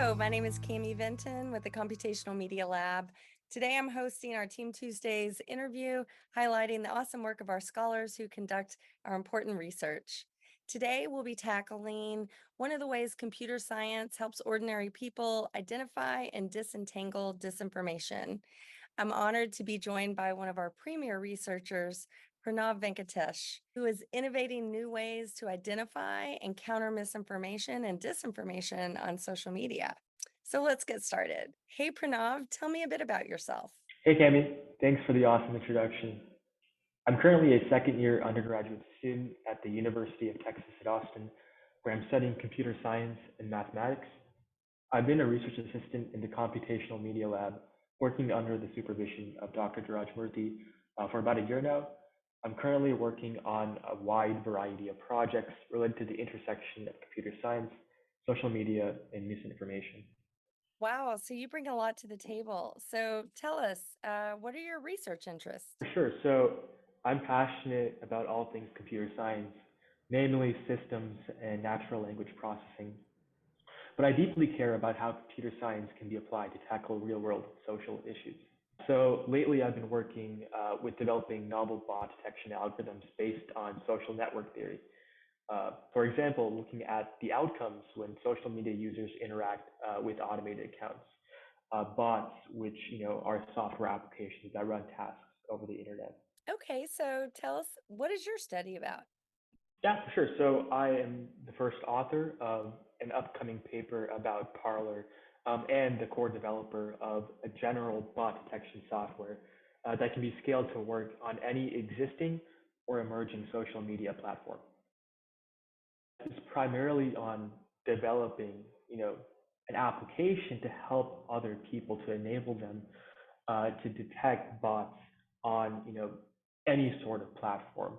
Hello, my name is Kami Vinton with the Computational Media Lab. Today I'm hosting our Team Tuesdays interview, highlighting the awesome work of our scholars who conduct our important research. Today we'll be tackling one of the ways computer science helps ordinary people identify and disentangle disinformation. I'm honored to be joined by one of our premier researchers, Pranav Venkatesh, who is innovating new ways to identify and counter misinformation and disinformation on social media. So let's get started. Hey, Pranav, tell me a bit about yourself. Hey Cami, thanks for the awesome introduction. I'm currently a second year undergraduate student at the University of Texas at Austin, where I'm studying computer science and mathematics. I've been a research assistant in the Computational Media Lab, working under the supervision of Dr. Murthy for about a year now. I'm currently working on a wide variety of projects related to the intersection of computer science, social media, and misinformation. Wow, so you bring a lot to the table. So tell us, what are your research interests? For sure. So I'm passionate about all things computer science, namely systems and natural language processing. But I deeply care about how computer science can be applied to tackle real world social issues. So lately, I've been working with developing novel bot detection algorithms based on social network theory. For example, looking at the outcomes when social media users interact with automated accounts, bots, which are software applications that run tasks over the internet. Okay, so tell us, what is your study about? Yeah, for sure. So I am the first author of an upcoming paper about Parler, and the core developer of a general bot detection software that can be scaled to work on any existing or emerging social media platform. It's primarily on developing, you know, an application to help other people to enable them to detect bots on, any sort of platform.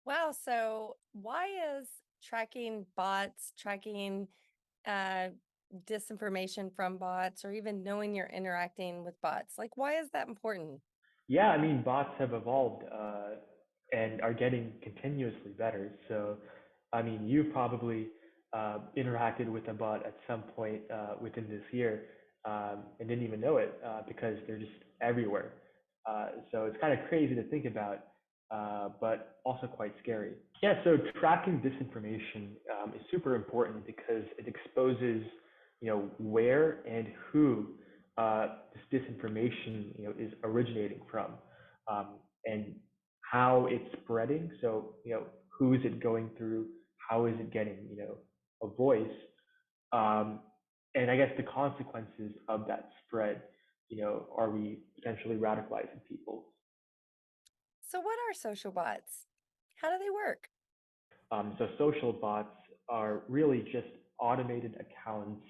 Wow, so why is tracking bots, tracking uh, disinformation from bots, or even knowing you're interacting with bots, like why is that important? Yeah, I mean, bots have evolved and are getting continuously better. So, I mean, you probably interacted with a bot at some point within this year and didn't even know it because they're just everywhere. So it's kind of crazy to think about, but also quite scary. Yeah, so tracking disinformation is super important because it exposes, where and who this disinformation, is originating from, and how it's spreading. So, who is it going through? How is it getting, a voice? Um, and I guess the consequences of that spread, are we potentially radicalizing people? So, what are social bots? How do they work? So social bots are really just automated accounts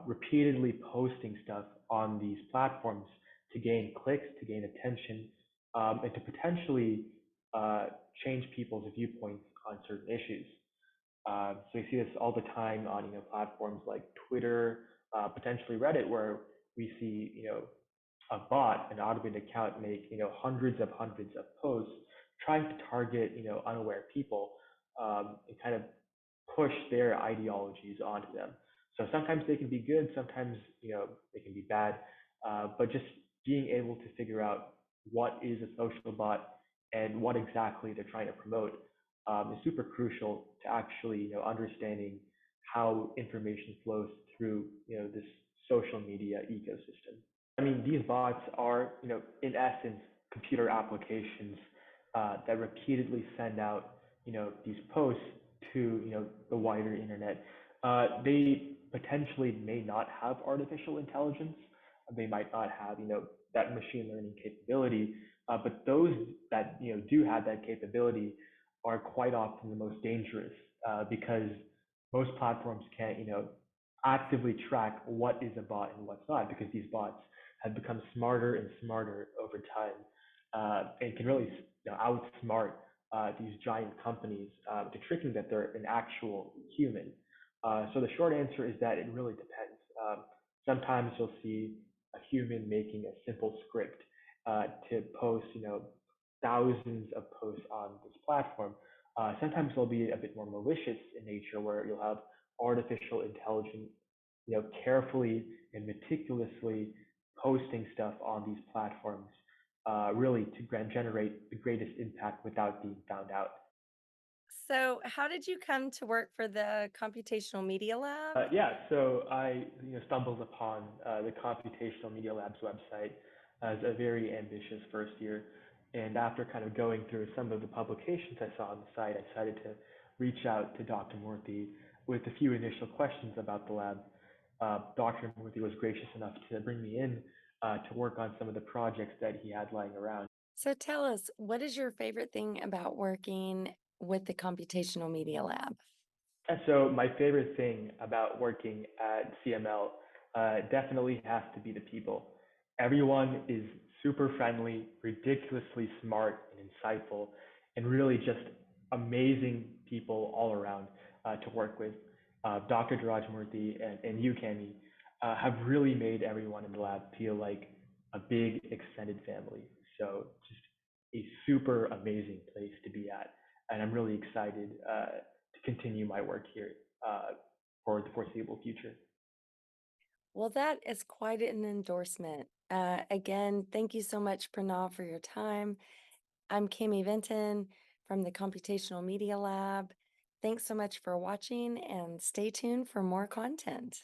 repeatedly posting stuff on these platforms to gain clicks, to gain attention, and to potentially uh, change people's viewpoints on certain issues. So we see this all the time on platforms like Twitter, potentially Reddit, where we see a bot, an automated account, make hundreds of posts trying to target unaware people and kind of push their ideologies onto them. So sometimes they can be good, sometimes they can be bad, but just being able to figure out what is a social bot and what exactly they're trying to promote is super crucial to actually understanding how information flows through this social media ecosystem. I mean, these bots are in essence computer applications that repeatedly send out these posts to the wider internet. They potentially may not have artificial intelligence. They might not have that machine learning capability. But those that do have that capability are quite often the most dangerous because most platforms can't actively track what is a bot and what's not because these bots have become smarter and smarter over time and can really outsmart these giant companies to tricking that they're an actual human. So the short answer is that it really depends. Sometimes you'll see a human making a simple script to post, thousands of posts on this platform. Sometimes they'll be a bit more malicious in nature, where you'll have artificial intelligence carefully and meticulously posting stuff on these platforms, really to generate the greatest impact without being found out. So, how did you come to work for the Computational Media Lab? Yeah, so I stumbled upon the Computational Media Lab's website as a very ambitious first year. And after kind of going through some of the publications I saw on the site, I decided to reach out to Dr. Murthy with a few initial questions about the lab. Dr. Murthy was gracious enough to bring me in to work on some of the projects that he had lying around. So, tell us, what is your favorite thing about working with the Computational Media Lab? And so my favorite thing about working at CML definitely has to be the people. Everyone is super friendly, ridiculously smart and insightful, and really just amazing people all around to work with. Dr. Durajamurthy and you, Kami, have really made everyone in the lab feel like a big extended family. So just a super amazing place to be at. And I'm really excited to continue my work here for the foreseeable future. Well, that is quite an endorsement. Again, thank you so much, Pranav, for your time. I'm Kami Vinton from the Computational Media Lab. Thanks so much for watching and stay tuned for more content.